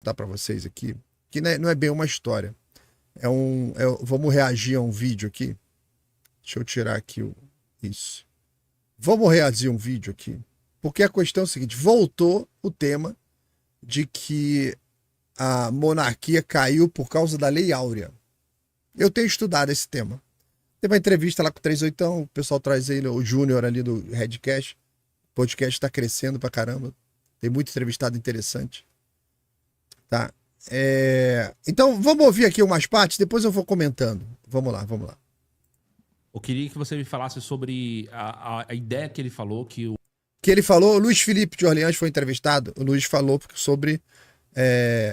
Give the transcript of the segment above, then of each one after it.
Dar para vocês aqui, que não é bem uma história. Vamos reagir a um vídeo aqui. Deixa eu tirar aqui isso. Vamos reagir a um vídeo aqui. Porque a questão é o seguinte: voltou o tema de que a monarquia caiu por causa da Lei Áurea. Eu tenho estudado esse tema. Tem uma entrevista lá com o 38, o pessoal traz ele, o Júnior ali do Redcast. O podcast está crescendo pra caramba. Tem muito entrevistado interessante. Tá? Então, vamos ouvir aqui umas partes, depois eu vou comentando. Vamos lá. Eu queria que você me falasse sobre a ideia que ele falou, que ele falou, o Luiz Felipe de Orleans foi entrevistado, o Luiz falou sobre...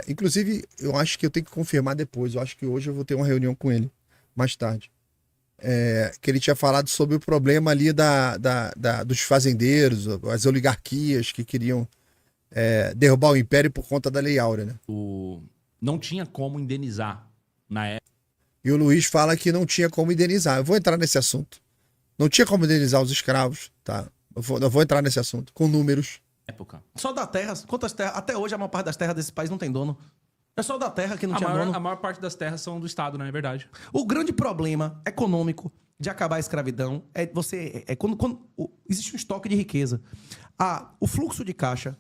inclusive, eu acho que eu tenho que confirmar depois, eu acho que hoje eu vou ter uma reunião com ele, mais tarde. Que ele tinha falado sobre o problema ali dos fazendeiros, as oligarquias que queriam derrubar o império por conta da Lei Áurea, né? Não tinha como indenizar na época. E o Luiz fala que não tinha como indenizar. Eu vou entrar nesse assunto. Não tinha como indenizar os escravos, tá? Eu vou entrar nesse assunto, com números. Só da terra, quantas terras? Até hoje a maior parte das terras desse país não tem dono. É só da terra que não tinha dono. A maior parte das terras são do Estado, não é verdade? O grande problema econômico de acabar a escravidão quando existe um estoque de riqueza. O fluxo de caixa,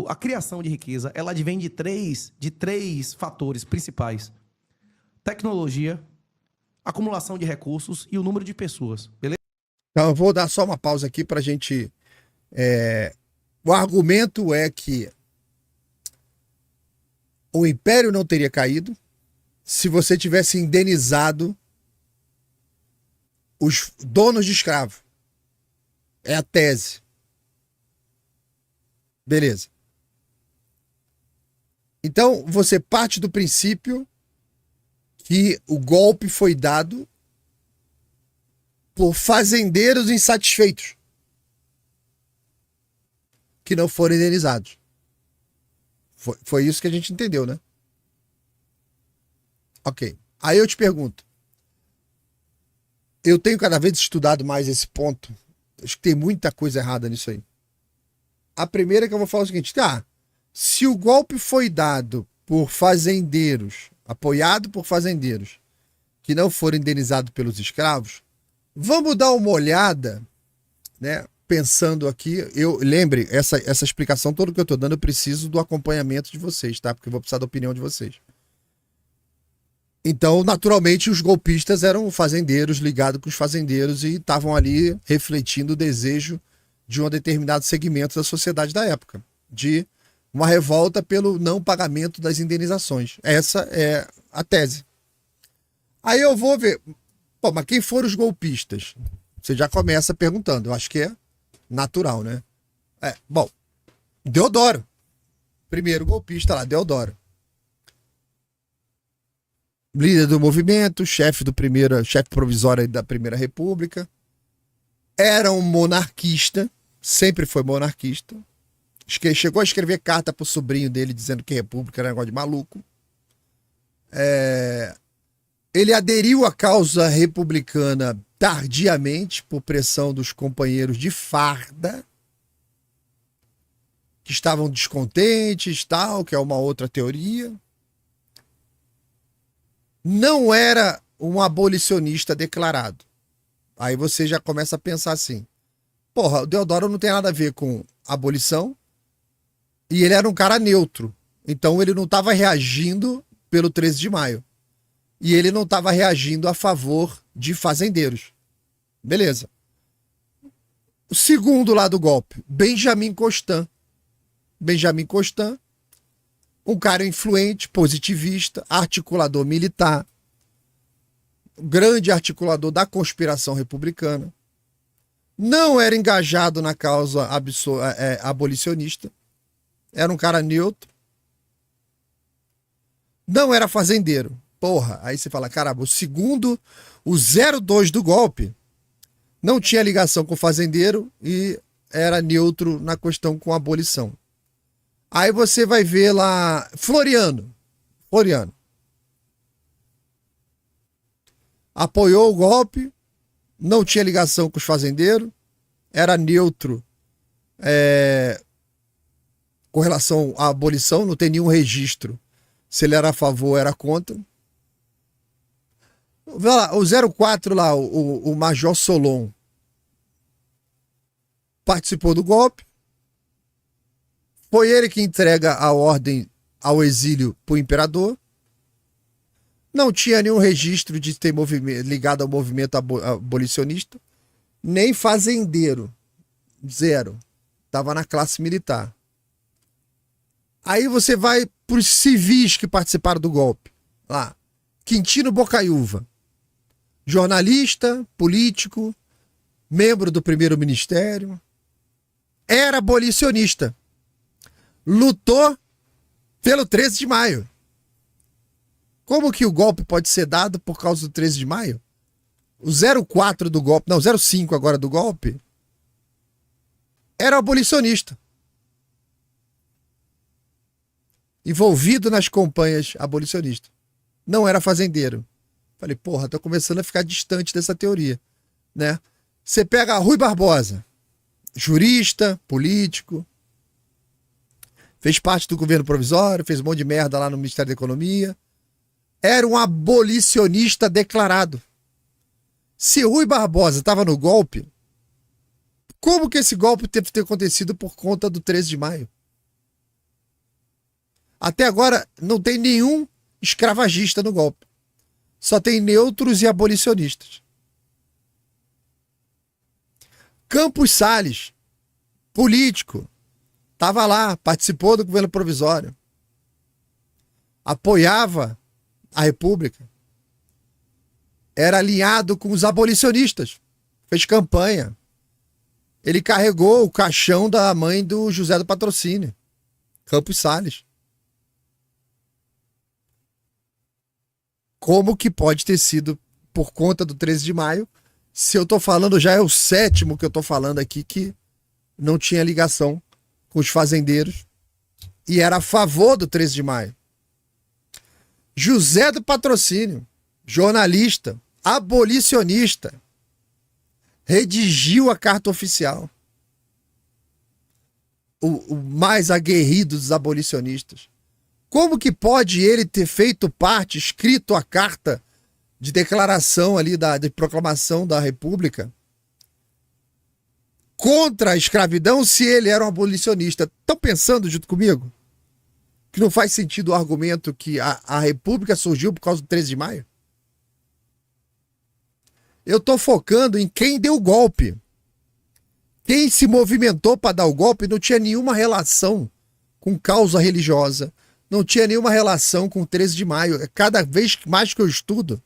a criação de riqueza, ela advém de três fatores principais: tecnologia, acumulação de recursos e o número de pessoas. Beleza? Então, eu vou dar só uma pausa aqui para a gente... O argumento é que o império não teria caído se você tivesse indenizado os donos de escravo. É a tese. Beleza. Então, você parte do princípio que o golpe foi dado por fazendeiros insatisfeitos que não foram indenizados. Foi isso que a gente entendeu, né? Ok. Aí eu te pergunto. Eu tenho cada vez estudado mais esse ponto. Acho que tem muita coisa errada nisso aí. A primeira que eu vou falar é o seguinte: se o golpe foi dado por fazendeiros, apoiado por fazendeiros, que não foram indenizados pelos escravos, vamos dar uma olhada, né? Pensando aqui, lembre, essa explicação toda que eu estou dando, eu preciso do acompanhamento de vocês, tá? Porque eu vou precisar da opinião de vocês. Então, naturalmente, os golpistas eram fazendeiros, ligados com os fazendeiros, e estavam ali refletindo o desejo de um determinado segmento da sociedade da época, de uma revolta pelo não pagamento das indenizações. Essa é a tese. Aí eu vou ver, mas quem foram os golpistas? Você já começa perguntando, eu acho que é natural, né? Bom, Deodoro. Primeiro golpista lá, Deodoro. Líder do movimento, chefe provisório da Primeira República. Era um monarquista, sempre foi monarquista. Chegou a escrever carta pro sobrinho dele dizendo que república era um negócio de maluco. Ele aderiu à causa republicana tardiamente, por pressão dos companheiros de farda, que estavam descontentes, tal, que é uma outra teoria. Não era um abolicionista declarado. Aí você já começa a pensar assim: porra, o Deodoro não tem nada a ver com abolição, e ele era um cara neutro. Então ele não estava reagindo pelo 13 de maio. E ele não estava reagindo a favor de fazendeiros. Beleza. O segundo lá do golpe, Benjamin Constant. Benjamin Constant, um cara influente, positivista, articulador militar, grande articulador da conspiração republicana. Não era engajado na causa abolicionista. Era um cara neutro. Não era fazendeiro. Porra, aí você fala, caramba, o 02 do golpe não tinha ligação com o fazendeiro e era neutro na questão com a abolição. Aí você vai ver lá, Floriano. Apoiou o golpe, não tinha ligação com os fazendeiros, era neutro com relação à abolição, não tem nenhum registro Se ele era a favor, era contra. Vê lá, o 04 lá, o Major Solon, participou do golpe. Foi ele que entrega a ordem ao exílio para o imperador. Não tinha nenhum registro de ter ligado ao movimento abolicionista. Nem fazendeiro. Zero. Estava na classe militar. Aí você vai para os civis que participaram do golpe. Lá. Quintino Bocaiúva. Jornalista, político, membro do primeiro ministério. Era abolicionista. Lutou pelo 13 de maio. Como que o golpe pode ser dado por causa do 13 de maio? O 04 do golpe, não, 05 agora do golpe, era abolicionista. Envolvido nas campanhas abolicionistas. Não era fazendeiro. Falei, porra, tô começando a ficar distante dessa teoria, né? Você pega Rui Barbosa, jurista, político, fez parte do governo provisório, fez um monte de merda lá no Ministério da Economia. Era um abolicionista declarado. Se Rui Barbosa estava no golpe, como que esse golpe teve que ter acontecido por conta do 13 de maio? Até agora não tem nenhum escravagista no golpe. Só tem neutros e abolicionistas. Campos Salles, político, estava lá, participou do governo provisório, apoiava a República, era alinhado com os abolicionistas, fez campanha. Ele carregou o caixão da mãe do José do Patrocínio, Campos Salles. Como que pode ter sido por conta do 13 de maio, se eu tô falando, já é o 7º que eu tô falando aqui, que não tinha ligação com os fazendeiros e era a favor do 13 de maio. José do Patrocínio, jornalista, abolicionista, redigiu a carta oficial. O mais aguerrido dos abolicionistas. Como que pode ele ter feito parte, escrito a carta de declaração ali, de proclamação da República contra a escravidão, se ele era um abolicionista? Estão pensando junto comigo? Que não faz sentido o argumento que a República surgiu por causa do 13 de maio? Eu estou focando em quem deu o golpe. Quem se movimentou para dar o golpe não tinha nenhuma relação com causa religiosa, não tinha nenhuma relação com o 13 de maio. Cada vez mais que eu estudo,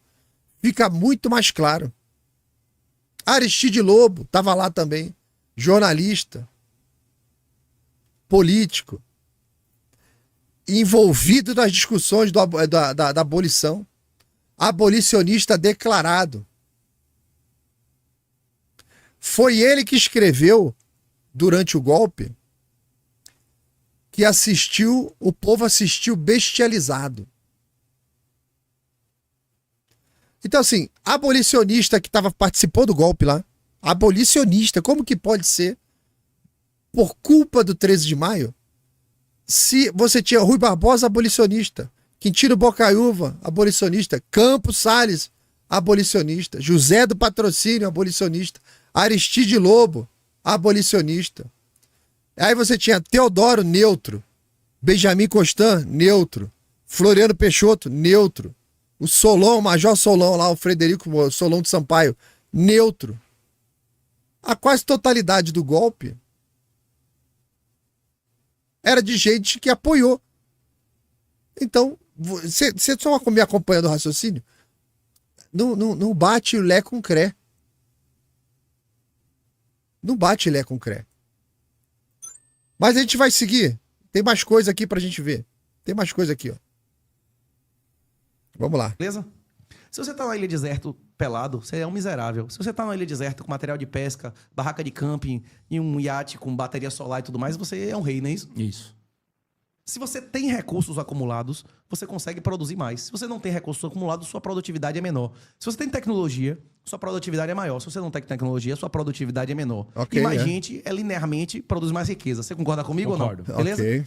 fica muito mais claro. Aristide Lobo estava lá também, jornalista, político, envolvido nas discussões da abolição, abolicionista declarado. Foi ele que escreveu, durante o golpe, que o povo assistiu bestializado. Então, assim, abolicionista que participou do golpe lá, abolicionista, como que pode ser, por culpa do 13 de maio, se você tinha Rui Barbosa, abolicionista, Quintino Bocaiúva, abolicionista, Campos Salles, abolicionista, José do Patrocínio, abolicionista, Aristide Lobo, abolicionista. Aí você tinha Teodoro, neutro, Benjamin Constant, neutro, Floriano Peixoto, neutro, o Solon, o Major Solon lá, o Frederico Solon de Sampaio, neutro. A quase totalidade do golpe era de gente que apoiou. Então, você só me acompanhando o raciocínio? Não bate o Lé com o Cré. Não bate Lé com Cré. Mas a gente vai seguir. Tem mais coisa aqui pra gente ver. Tem mais coisa aqui, ó. Vamos lá. Beleza? Se você tá na ilha deserto pelado, você é um miserável. Se você tá na ilha deserto com material de pesca, barraca de camping e um iate com bateria solar e tudo mais, você é um rei, não é isso? Isso. Se você tem recursos acumulados, você consegue produzir mais. Se você não tem recursos acumulados, sua produtividade é menor. Se você tem tecnologia, sua produtividade é maior. Se você não tem tecnologia, sua produtividade é menor. Okay, e mais gente, linearmente, produz mais riqueza. Você concorda comigo ou não? Concordo. Beleza? Okay.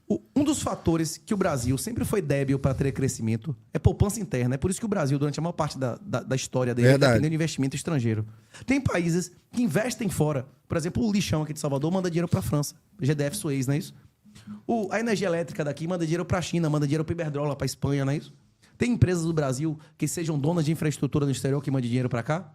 Um dos fatores que o Brasil sempre foi débil para ter crescimento é poupança interna. É por isso que o Brasil, durante a maior parte da história dele, dependeu de investimento estrangeiro. Tem países que investem fora. Por exemplo, o lixão aqui de Salvador manda dinheiro para a França. GDF Suez, não é isso? A energia elétrica daqui manda dinheiro para a China, manda dinheiro para Iberdrola, para a Espanha, não é isso? Tem empresas do Brasil que sejam donas de infraestrutura no exterior que mandem dinheiro para cá?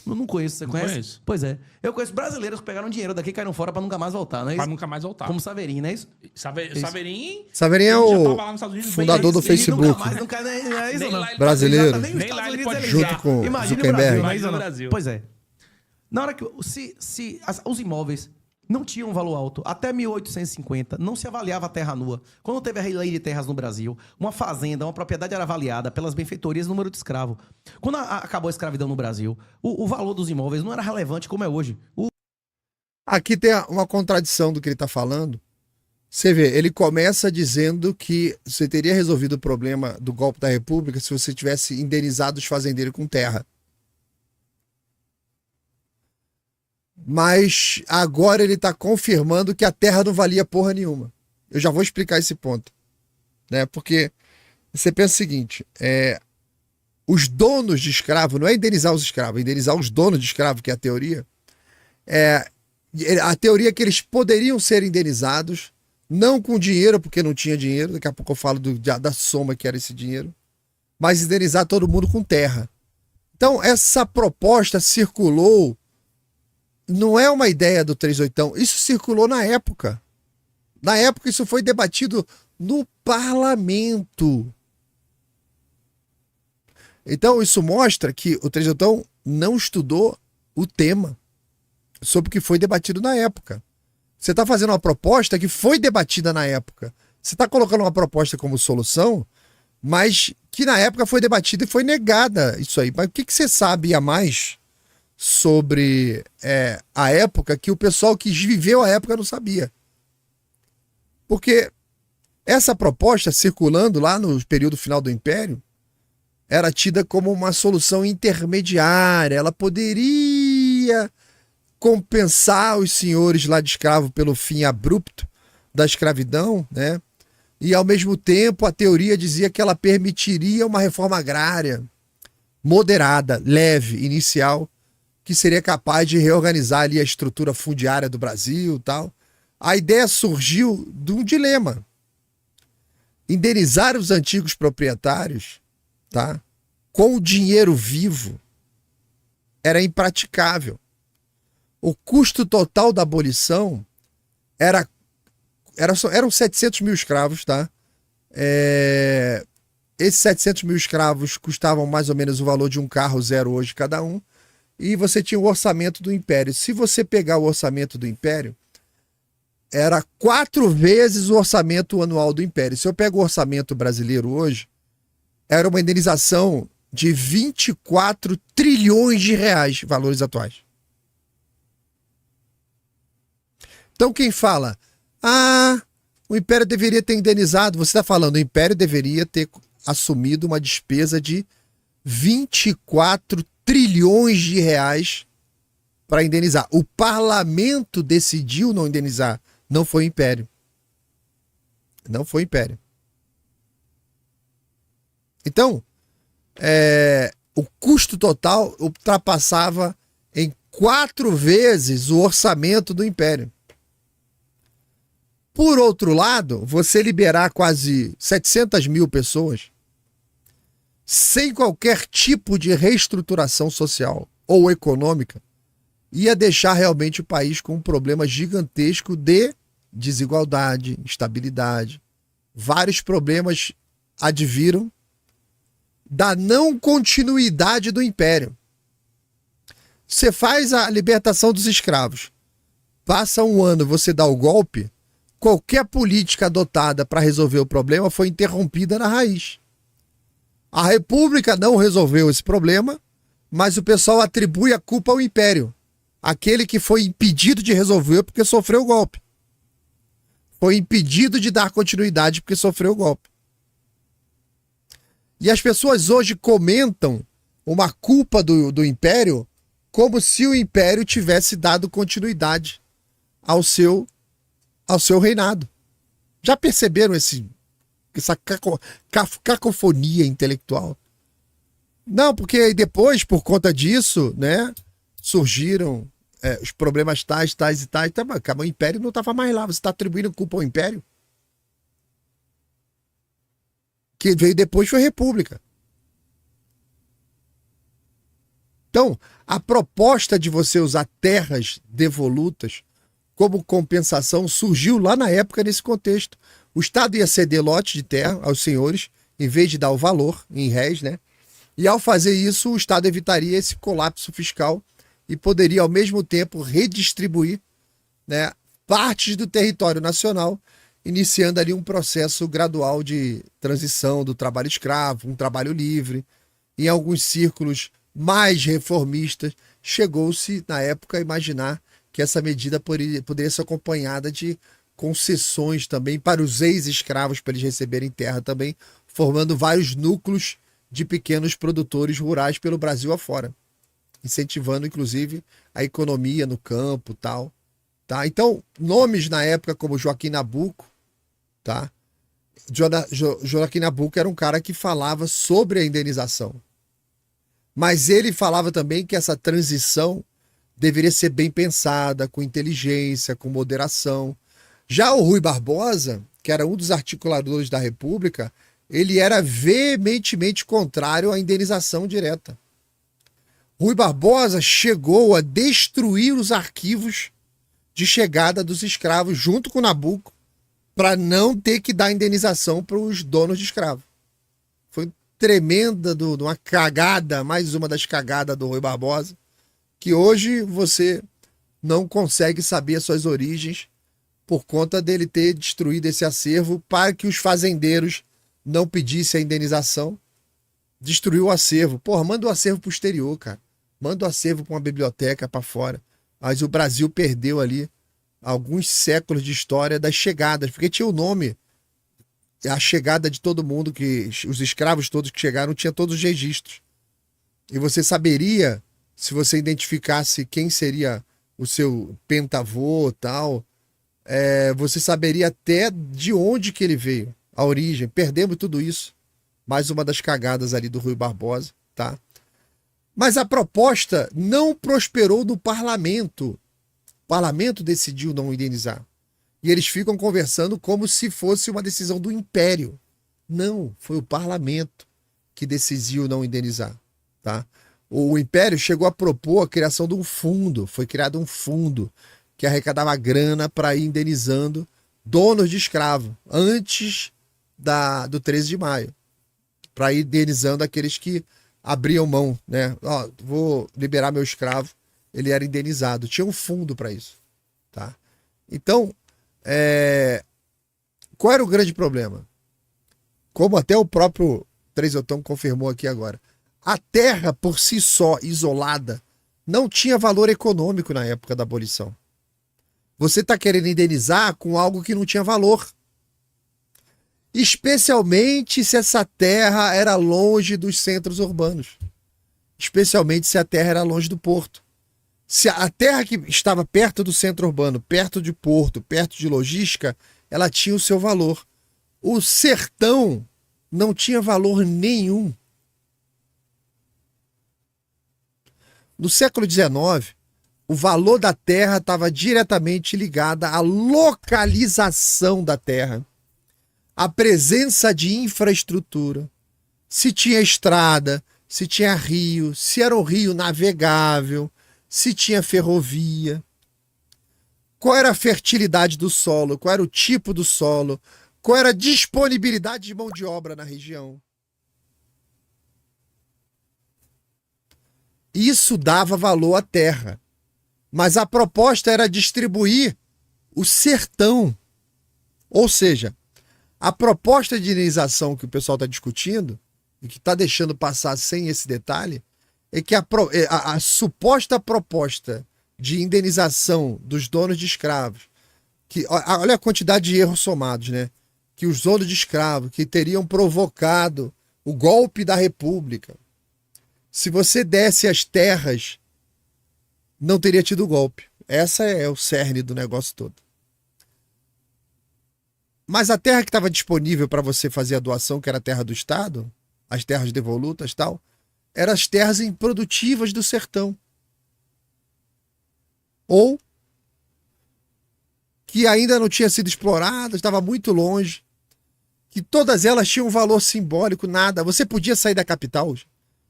Eu não conheço. Você conhece? Conheço. Pois é. Eu conheço brasileiros que pegaram dinheiro daqui e caíram fora para nunca mais voltar, não é isso? Pra nunca mais voltar. Como Saverin, não é isso? Saverin... Saverin é já o tava lá nos Estados Unidos, fundador do Ele Facebook. nunca mais, nunca, não é isso, Nem não. lá ele Brasileiro. Exato, nem os Nem Estados lá ele Unidos pode ele junto já. com Imagina Zuckerberg. o Brasil. Imagina o não. Brasil. Pois é. Na hora que... Os imóveis não tinham um valor alto. Até 1850, não se avaliava a terra nua. Quando teve a lei de terras no Brasil, uma fazenda, uma propriedade era avaliada pelas benfeitorias do número de escravo. Quando acabou a escravidão no Brasil, o valor dos imóveis não era relevante como é hoje. Aqui tem uma contradição do que ele está falando. Você vê, ele começa dizendo que você teria resolvido o problema do golpe da República se você tivesse indenizado os fazendeiros com terra. Mas agora ele está confirmando que a terra não valia porra nenhuma. Eu já vou explicar esse ponto, né? Porque você pensa o seguinte, os donos de escravo, não é indenizar os escravos, é indenizar os donos de escravo, que é a teoria. A teoria é que eles poderiam ser indenizados, não com dinheiro, porque não tinha dinheiro, daqui a pouco eu falo da soma que era esse dinheiro, mas indenizar todo mundo com terra. Então, essa proposta circulou, não é uma ideia do 38, isso circulou na época. Na época, isso foi debatido no parlamento. Então, isso mostra que o 38 não estudou o tema sobre o que foi debatido na época. Você está fazendo uma proposta que foi debatida na época. Você está colocando uma proposta como solução, mas que na época foi debatida e foi negada isso aí. Mas o que você sabe a mais sobre a época que o pessoal que viveu a época não sabia? Porque essa proposta, circulando lá no período final do Império, era tida como uma solução intermediária. Ela poderia compensar os senhores lá de escravo pelo fim abrupto da escravidão, né? E ao mesmo tempo a teoria dizia que ela permitiria uma reforma agrária moderada, leve, inicial, que seria capaz de reorganizar ali a estrutura fundiária do Brasil e tal. A ideia surgiu de um dilema. Indenizar os antigos proprietários, tá, com o dinheiro vivo era impraticável. O custo total da abolição eram 700 mil escravos, tá? Esses 700 mil escravos custavam mais ou menos o valor de um carro zero hoje cada um, e você tinha o orçamento do Império. Se você pegar o orçamento do Império, era 4 vezes o orçamento anual do Império. Se eu pego o orçamento brasileiro hoje, era uma indenização de 24 trilhões de reais, valores atuais. Então quem fala, o Império deveria ter indenizado, você está falando, o Império deveria ter assumido uma despesa de 24 trilhões de reais para indenizar. O parlamento decidiu não indenizar, não foi o Império. Não foi o Império. Então, o custo total ultrapassava em 4 vezes o orçamento do Império. Por outro lado, você liberar quase 700 mil pessoas sem qualquer tipo de reestruturação social ou econômica ia deixar realmente o país com um problema gigantesco de desigualdade, instabilidade. Vários problemas adviram da não continuidade do Império. Você faz a libertação dos escravos, passa um ano, você dá o golpe, qualquer política adotada para resolver o problema foi interrompida na raiz. A República não resolveu esse problema, mas o pessoal atribui a culpa ao Império. Aquele que foi impedido de resolver porque sofreu o golpe. Foi impedido de dar continuidade porque sofreu o golpe. E as pessoas hoje comentam uma culpa do Império como se o Império tivesse dado continuidade ao seu reinado. Já perceberam essa cacofonia intelectual? Não, porque depois, por conta disso, né, surgiram os problemas tais e tais. Tá, o Império não estava mais lá. Você está atribuindo culpa ao Império? Que veio depois foi a República. Então, a proposta de você usar terras devolutas como compensação surgiu lá na época nesse contexto. O Estado ia ceder lote de terra aos senhores, em vez de dar o valor em réis, né? E ao fazer isso, o Estado evitaria esse colapso fiscal e poderia, ao mesmo tempo, redistribuir, né, partes do território nacional, iniciando ali um processo gradual de transição do trabalho escravo, um trabalho livre. Em alguns círculos mais reformistas, chegou-se, na época, a imaginar que essa medida poderia ser acompanhada de concessões também para os ex-escravos, para eles receberem terra também, formando vários núcleos de pequenos produtores rurais pelo Brasil afora, incentivando, inclusive, a economia no campo, tal. Tá? Então, nomes na época como Joaquim Nabuco, tá? Joaquim Nabuco era um cara que falava sobre a indenização. Mas ele falava também que essa transição deveria ser bem pensada, com inteligência, com moderação. Já o Rui Barbosa, que era um dos articuladores da República, ele era veementemente contrário à indenização direta. Rui Barbosa chegou a destruir os arquivos de chegada dos escravos junto com Nabuco para não ter que dar indenização para os donos de escravos. Foi tremenda, uma cagada, mais uma das cagadas do Rui Barbosa, que hoje você não consegue saber as suas origens por conta dele ter destruído esse acervo para que os fazendeiros não pedissem a indenização. Destruiu o acervo. Porra, manda o acervo pro exterior, cara. Manda o acervo para uma biblioteca para fora. Mas o Brasil perdeu ali alguns séculos de história das chegadas, porque tinha o nome, a chegada de todo mundo, que os escravos todos que chegaram tinha todos os registros. E você saberia, se você identificasse quem seria o seu pentavô, tal, você saberia até de onde que ele veio, a origem. Perdemos tudo isso. Mais uma das cagadas ali do Rui Barbosa, tá? Mas a proposta não prosperou no parlamento. O parlamento decidiu não indenizar. E eles ficam conversando como se fosse uma decisão do Império. Não, foi o parlamento que decidiu não indenizar, tá? O Império chegou a propor a criação de um fundo. Foi criado um fundo que arrecadava grana para ir indenizando donos de escravo antes do 13 de maio. Para ir indenizando aqueles que abriam mão, né? Ó, vou liberar meu escravo. Ele era indenizado. Tinha um fundo para isso, tá? Então, qual era o grande problema? Como até o próprio Treisotão confirmou aqui agora. A terra, por si só, isolada, não tinha valor econômico na época da abolição. Você está querendo indenizar com algo que não tinha valor. Especialmente se essa terra era longe dos centros urbanos. Especialmente se a terra era longe do porto. Se a terra que estava perto do centro urbano, perto de porto, perto de logística, ela tinha o seu valor. O sertão não tinha valor nenhum. No século XIX, o valor da terra estava diretamente ligado à localização da terra, à presença de infraestrutura, se tinha estrada, se tinha rio, se era um rio navegável, se tinha ferrovia, qual era a fertilidade do solo, qual era o tipo do solo, qual era a disponibilidade de mão de obra na região. Isso dava valor à terra. Mas a proposta era distribuir o sertão. Ou seja, a proposta de indenização que o pessoal está discutindo, e que está deixando passar sem esse detalhe, é que a suposta proposta de indenização dos donos de escravos, que olha a quantidade de erros somados, né? Que os donos de escravos que teriam provocado o golpe da República. Se você desse as terras, não teria tido golpe. Essa é o cerne do negócio todo. Mas a terra que estava disponível para você fazer a doação, que era a terra do Estado, as terras devolutas e tal, eram as terras improdutivas do sertão. Ou que ainda não tinha sido explorada, estava muito longe, que todas elas tinham um valor simbólico, nada. Você podia sair da capital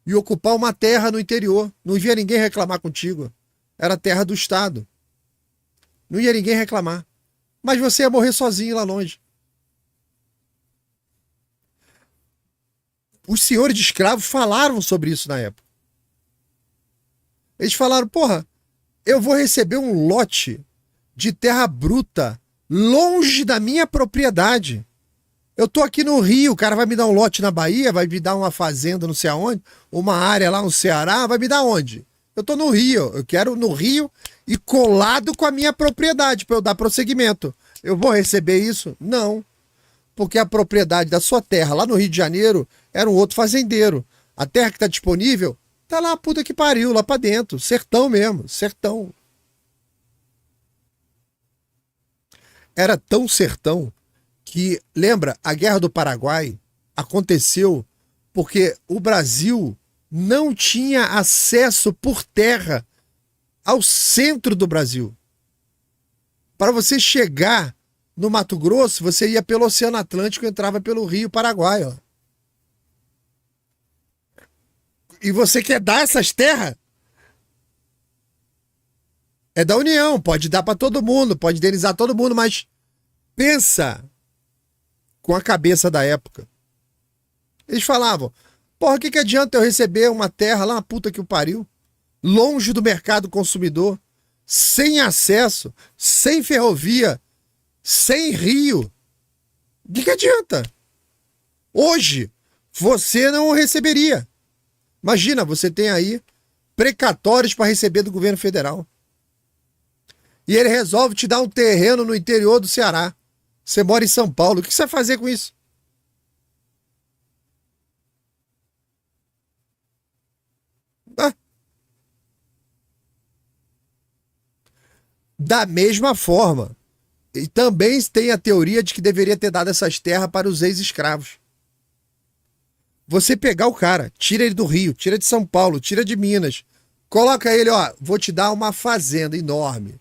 e ocupar uma terra no interior. Não ia ninguém reclamar contigo. Era terra do Estado. Não ia ninguém reclamar. Mas você ia morrer sozinho lá longe. Os senhores de escravos falaram sobre isso na época. Eles falaram, porra, eu vou receber um lote de terra bruta longe da minha propriedade. Eu tô aqui no Rio, o cara vai me dar um lote na Bahia, vai me dar uma fazenda não sei aonde, uma área lá no Ceará, vai me dar onde? Eu tô no Rio, eu quero no Rio e colado com a minha propriedade para eu dar prosseguimento. Eu vou receber isso? Não. Porque a propriedade da sua terra lá no Rio de Janeiro era um outro fazendeiro. A terra que está disponível tá lá, puta que pariu, lá para dentro. Sertão mesmo, sertão. Era tão sertão que, lembra, a Guerra do Paraguai aconteceu porque o Brasil não tinha acesso por terra ao centro do Brasil. Para você chegar no Mato Grosso, você ia pelo Oceano Atlântico e entrava pelo Rio Paraguai, ó. E você quer dar essas terras? É da União, pode dar para todo mundo, pode indenizar todo mundo, mas pensa com a cabeça da época. Eles falavam, porra, o que adianta eu receber uma terra lá na puta que o pariu, longe do mercado consumidor, sem acesso, sem ferrovia, sem rio? O que adianta? Hoje, você não receberia. Imagina, você tem aí precatórios para receber do governo federal. E ele resolve te dar um terreno no interior do Ceará. Você mora em São Paulo. O que você vai fazer com isso? Ah. Da mesma forma, e também tem a teoria de que deveria ter dado essas terras para os ex-escravos. Você pegar o cara, tira ele do Rio, tira de São Paulo, tira de Minas, coloca ele, ó, vou te dar uma fazenda enorme,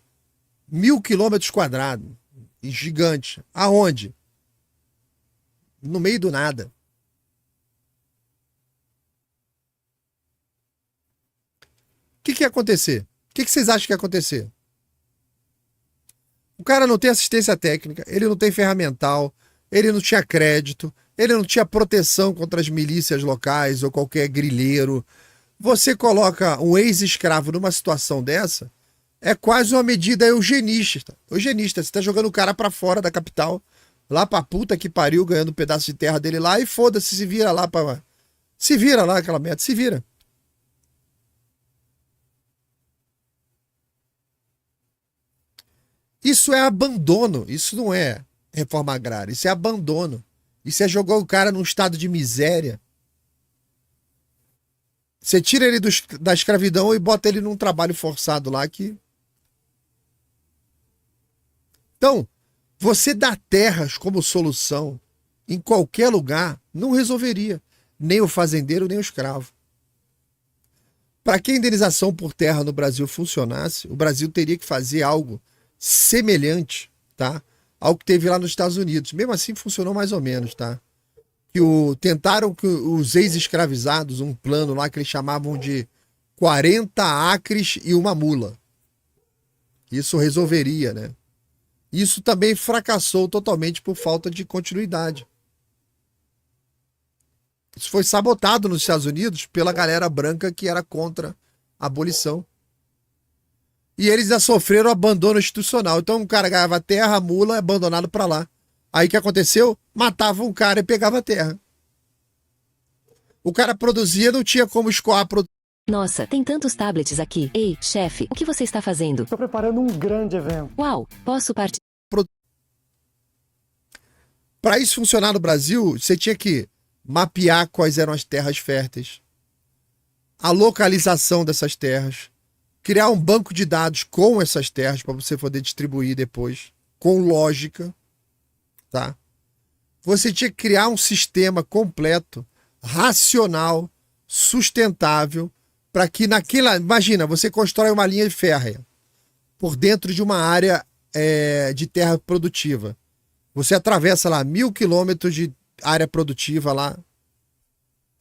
1.000 quilômetros quadrados, gigante. Aonde? No meio do nada. O que ia acontecer? O que vocês acham que ia acontecer? O cara não tem assistência técnica, ele não tem ferramental, ele não tinha crédito, ele não tinha proteção contra as milícias locais ou qualquer grileiro. Você coloca um ex-escravo numa situação dessa, é quase uma medida eugenista. Eugenista, você tá jogando o cara pra fora da capital, lá pra puta que pariu, ganhando um pedaço de terra dele lá, e foda-se, se vira lá pra... Se vira lá aquela merda, se vira. Isso é abandono, isso não é reforma agrária, isso é abandono. Isso é jogar o cara num estado de miséria. Você tira ele da escravidão e bota ele num trabalho forçado lá que... Então, você dar terras como solução em qualquer lugar não resolveria. Nem o fazendeiro, nem o escravo. Para que a indenização por terra no Brasil funcionasse, o Brasil teria que fazer algo semelhante, tá? Ao que teve lá nos Estados Unidos. Mesmo assim funcionou mais ou menos, tá? Tentaram que os ex-escravizados, um plano lá que eles chamavam de 40 acres e uma mula. Isso resolveria, né? Isso também fracassou totalmente por falta de continuidade. Isso foi sabotado nos Estados Unidos pela galera branca que era contra a abolição. E eles já sofreram abandono institucional. Então um cara ganhava terra, a mula, abandonado para lá. Aí o que aconteceu? Matava um cara e pegava a terra. O cara produzia, não tinha como escoar a produção. Nossa, tem tantos tablets aqui. Ei, chefe, o que você está fazendo? Estou preparando um grande evento. Uau, posso participar? Para isso funcionar no Brasil, você tinha que mapear quais eram as terras férteis, a localização dessas terras, criar um banco de dados com essas terras para você poder distribuir depois, com lógica, tá? Você tinha que criar um sistema completo, racional, sustentável, para que naquela... Imagina, você constrói uma linha férrea por dentro de uma área de terra produtiva. Você atravessa lá 1.000 quilômetros de área produtiva lá.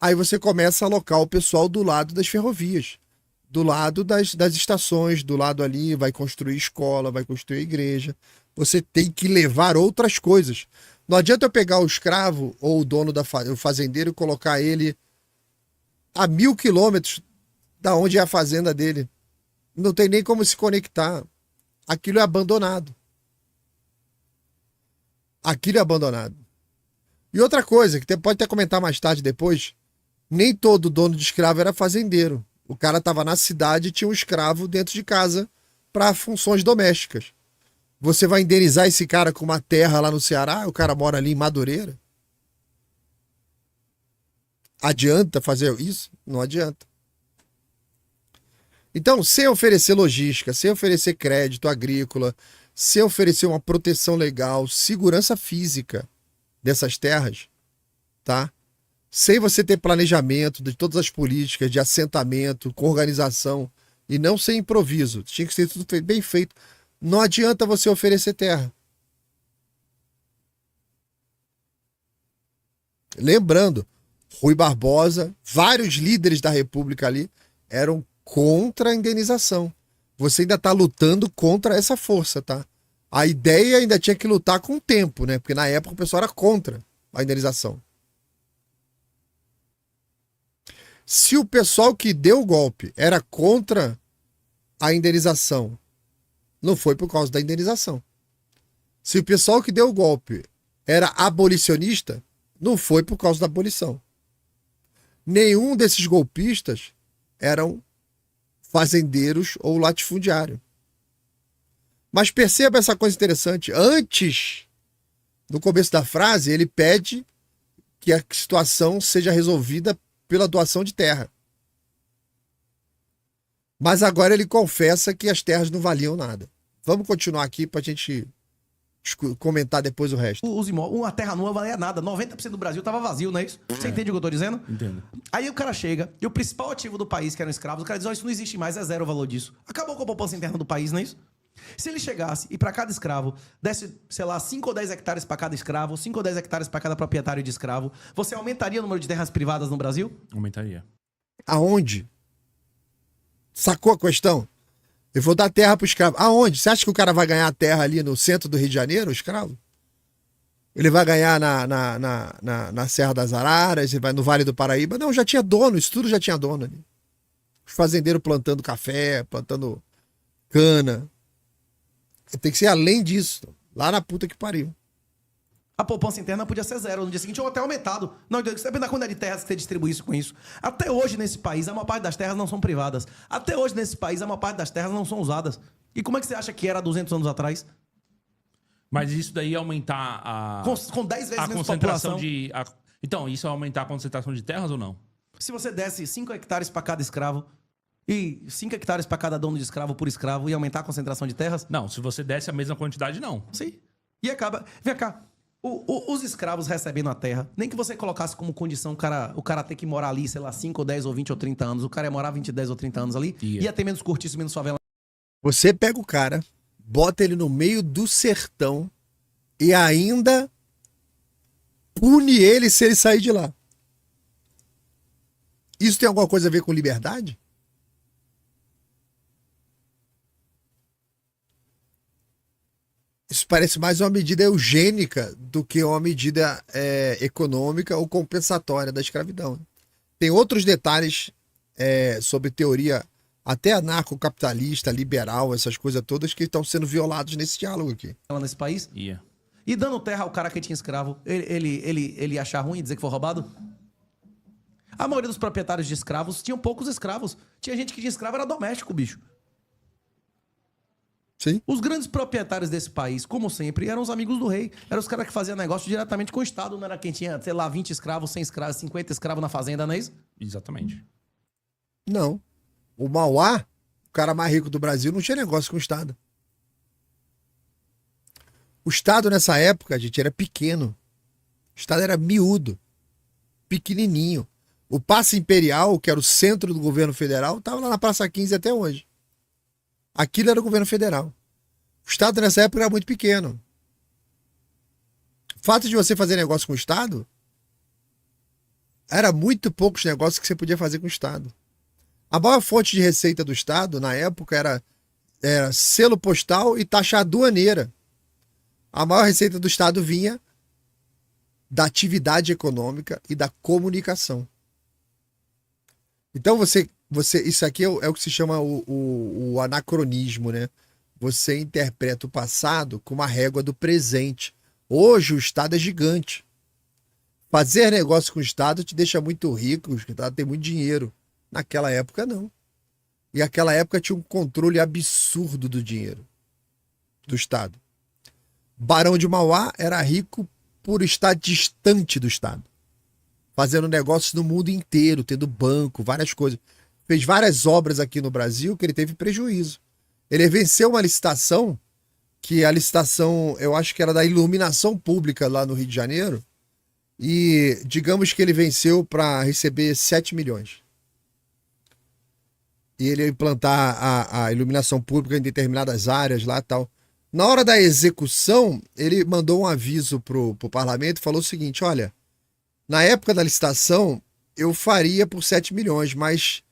Aí você começa a alocar o pessoal do lado das ferrovias, do lado das estações, do lado ali, vai construir escola, vai construir igreja. Você tem que levar outras coisas. Não adianta eu pegar o escravo ou o dono o fazendeiro e colocar ele a 1.000 quilômetros da onde é a fazenda dele. Não tem nem como se conectar. Aquilo é abandonado. Aquilo é abandonado. E outra coisa, que pode até comentar mais tarde depois, nem todo dono de escravo era fazendeiro. O cara estava na cidade e tinha um escravo dentro de casa para funções domésticas. Você vai indenizar esse cara com uma terra lá no Ceará? O cara mora ali em Madureira? Adianta fazer isso? Não adianta. Então, sem oferecer logística, sem oferecer crédito agrícola, sem oferecer uma proteção legal, segurança física dessas terras, tá? Sem você ter planejamento de todas as políticas de assentamento, com organização, e não sem improviso, tinha que ser tudo bem feito. Não adianta você oferecer terra. Lembrando, Rui Barbosa, vários líderes da República ali eram contra a indenização. Você ainda está lutando contra essa força, tá? A ideia ainda tinha que lutar com o tempo, né? Porque na época o pessoal era contra a indenização. Se o pessoal que deu o golpe era contra a indenização, não foi por causa da indenização. Se o pessoal que deu o golpe era abolicionista, não foi por causa da abolição. Nenhum desses golpistas eram fazendeiros ou latifundiários. Mas perceba essa coisa interessante. Antes, no começo da frase, ele pede que a situação seja resolvida pela doação de terra. Mas agora ele confessa que as terras não valiam nada. Vamos continuar aqui para a gente comentar depois o resto. Uma terra nua valia nada. 90% do Brasil tava vazio, não é isso? Você entende o que eu tô dizendo? Entendo. Aí o cara chega, e o principal ativo do país, que eram escravos, o cara diz, ó, isso não existe mais, é zero o valor disso. Acabou com a poupança interna do país, não é isso? Se ele chegasse e para cada escravo desse, sei lá, 5 ou 10 hectares para cada escravo, 5 ou 10 hectares para cada proprietário de escravo, você aumentaria o número de terras privadas no Brasil? Aumentaria. Aonde? Sacou a questão? Eu vou dar terra pro escravo. Aonde? Você acha que o cara vai ganhar terra ali no centro do Rio de Janeiro, o escravo? Ele vai ganhar na Serra das Araras, ele vai no Vale do Paraíba? Não, já tinha dono, isso tudo já tinha dono ali. Os fazendeiros plantando café, plantando cana. Tem que ser além disso, lá na puta que pariu. A poupança interna podia ser zero no dia seguinte ou até aumentado. Não, depende da quantidade de terras que você distribuísse com isso. Até hoje nesse país, a maior parte das terras não são privadas. Até hoje nesse país, a maior parte das terras não são usadas. E como é que você acha que era 200 anos atrás? Mas isso daí ia aumentar Com 10 vezes a menos concentração população. Então, isso ia aumentar a concentração de terras ou não? Se você desse 5 hectares para cada escravo e 5 hectares para cada dono de escravo por escravo, ia aumentar a concentração de terras? Não, se você desse a mesma quantidade, não. Sim. E acaba... Vem cá. Os escravos recebendo a terra, nem que você colocasse como condição o cara ter que morar ali, sei lá, 5 ou 10 ou 20 ou 30 anos, o cara ia morar 20, 10 ou 30 anos ali, ia ter menos cortiço, menos favela. Você pega o cara, bota ele no meio do sertão e ainda pune ele se ele sair de lá. Isso tem alguma coisa a ver com liberdade? Isso parece mais uma medida eugênica do que uma medida econômica ou compensatória da escravidão. Tem outros detalhes sobre teoria até anarcocapitalista, liberal, essas coisas todas que estão sendo violados nesse diálogo aqui. Nesse país. Ia. E dando terra ao cara que tinha escravo, ele ia achar ruim e dizer que foi roubado? A maioria dos proprietários de escravos tinham poucos escravos. Tinha gente que tinha escravo, era doméstico, bicho. Sim. Os grandes proprietários desse país, como sempre, eram os amigos do rei. Eram os caras que faziam negócio diretamente com o Estado. Não era quem tinha, sei lá, 20 escravos, 100 escravos, 50 escravos na fazenda, não é isso? Exatamente. Não. O Mauá, o cara mais rico do Brasil, não tinha negócio com o Estado. O Estado, nessa época, gente, era pequeno. O Estado era miúdo, pequenininho. O Paço Imperial, que era o centro do governo federal, estava lá na Praça 15 até hoje. Aquilo era o governo federal. O Estado nessa época era muito pequeno. O fato de você fazer negócio com o Estado, era muito poucos negócios que você podia fazer com o Estado. A maior fonte de receita do Estado, na época, era selo postal e taxa aduaneira. A maior receita do Estado vinha da atividade econômica e da comunicação. Então isso aqui é o que se chama o anacronismo, né? Você interpreta o passado com uma régua do presente. Hoje o Estado é gigante. Fazer negócio com o Estado te deixa muito rico, o Estado tem muito dinheiro. Naquela época, não. E naquela época tinha um controle absurdo do dinheiro do Estado. Barão de Mauá era rico por estar distante do Estado, fazendo negócios no mundo inteiro, tendo banco, várias coisas. Fez várias obras aqui no Brasil que ele teve prejuízo. Ele venceu uma licitação, que a licitação, eu acho que era da iluminação pública lá no Rio de Janeiro, e digamos que ele venceu para receber 7 milhões. E ele ia implantar a iluminação pública em determinadas áreas lá e tal. Na hora da execução, ele mandou um aviso pro parlamento e falou o seguinte: olha, na época da licitação, eu faria por 7 milhões, mas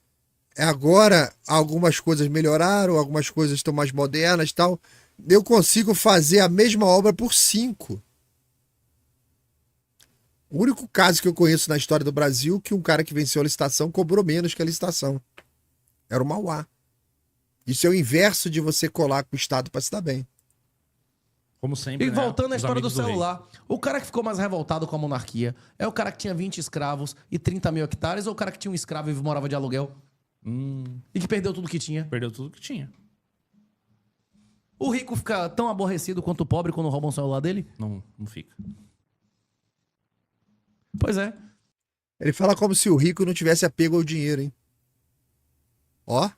agora algumas coisas melhoraram, algumas coisas estão mais modernas e tal. Eu consigo fazer a mesma obra por 5. O único caso que eu conheço na história do Brasil que um cara que venceu a licitação cobrou menos que a licitação. Era o Mauá. Isso é o inverso de você colar com o Estado para se dar bem. Como sempre, E voltando à Os história do amigos rei. celular, o cara que ficou mais revoltado com a monarquia é o cara que tinha 20 escravos e 30 mil hectares ou o cara que tinha um escravo e morava de aluguel? E que perdeu tudo que tinha? Perdeu tudo que tinha. O rico fica tão aborrecido quanto o pobre quando roubam o celular dele? Não fica. Pois é. Ele fala como se o rico não tivesse apego ao dinheiro, hein? Ó.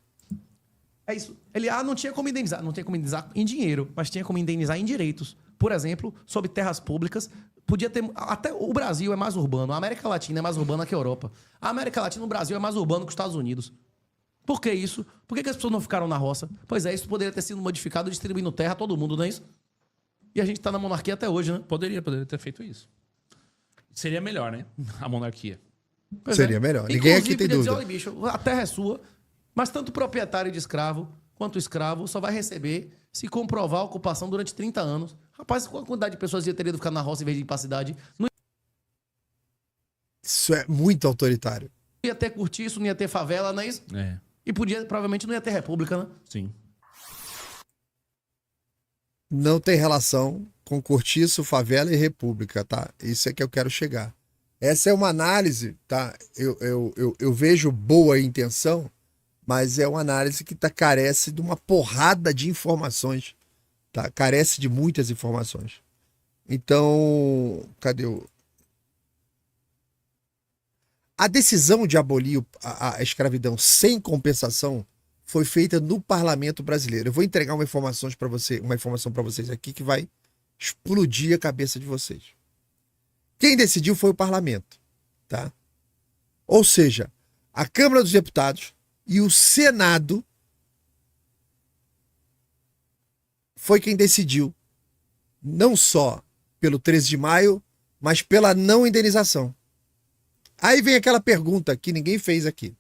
É isso. Ele não tinha como indenizar. Não tinha como indenizar em dinheiro, mas tinha como indenizar em direitos. Por exemplo, sobre terras públicas. Podia ter. Até o Brasil é mais urbano. A América Latina é mais urbana que a Europa. A América Latina, o Brasil é mais urbano que os Estados Unidos. Por que isso? Por que as pessoas não ficaram na roça? Pois é, isso poderia ter sido modificado distribuindo terra a todo mundo, não é isso? E a gente tá na monarquia até hoje, né? Poderia ter feito isso. Seria melhor, né? A monarquia. Pois Seria melhor. Ninguém aqui tem podia dizer, dúvida. olha, bicho, a terra é sua, mas tanto o proprietário de escravo quanto o escravo só vai receber se comprovar a ocupação durante 30 anos. Rapaz, qual a quantidade de pessoas ia teria de ficar na roça em vez de ir pra cidade? Não Isso é muito autoritário. ia ter cortiço, não ia ter favela, não é isso? É, E provavelmente não ia ter república, né? sim. Não tem relação com cortiço, favela e república, tá? Isso é que eu quero chegar. Essa é uma análise, tá? Eu vejo boa intenção, mas é uma análise que carece de uma porrada de informações, tá? Carece de muitas informações. Então, cadê o... A decisão de abolir a escravidão sem compensação foi feita no parlamento brasileiro. Eu vou entregar uma informação para vocês aqui que vai explodir a cabeça de vocês. Quem decidiu foi o parlamento, tá? Ou seja, a Câmara dos Deputados e o Senado foi quem decidiu, não só pelo 13 de maio, mas pela não indenização. Aí vem aquela pergunta que ninguém fez aqui.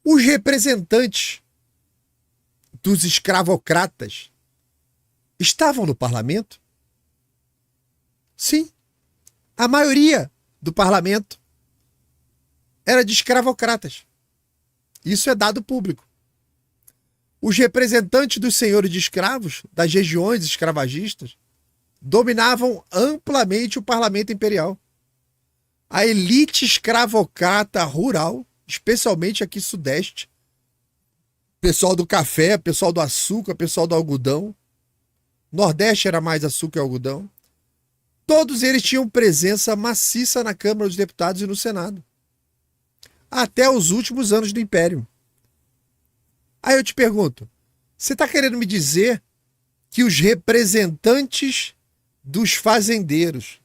Os representantes dos escravocratas estavam no parlamento? Sim. A maioria do parlamento era de escravocratas. Isso é dado público. Os representantes dos senhores de escravos, das regiões escravagistas, dominavam amplamente o parlamento imperial. A elite escravocrata rural, especialmente aqui sudeste, pessoal do café, pessoal do açúcar, pessoal do algodão, nordeste era mais açúcar e algodão, todos eles tinham presença maciça na Câmara dos Deputados e no Senado. Até os últimos anos do Império. Aí eu te pergunto, você está querendo me dizer que os representantes dos fazendeiros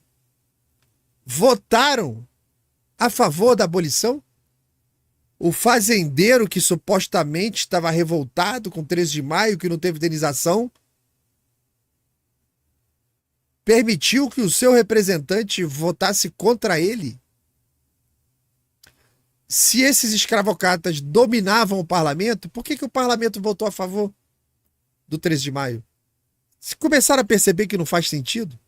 votaram a favor da abolição? O fazendeiro que supostamente estava revoltado com 13 de maio, que não teve indenização, permitiu que o seu representante votasse contra ele? Se esses escravocratas dominavam o parlamento, por que o parlamento votou a favor do 13 de maio? Se começaram a perceber que não faz sentido?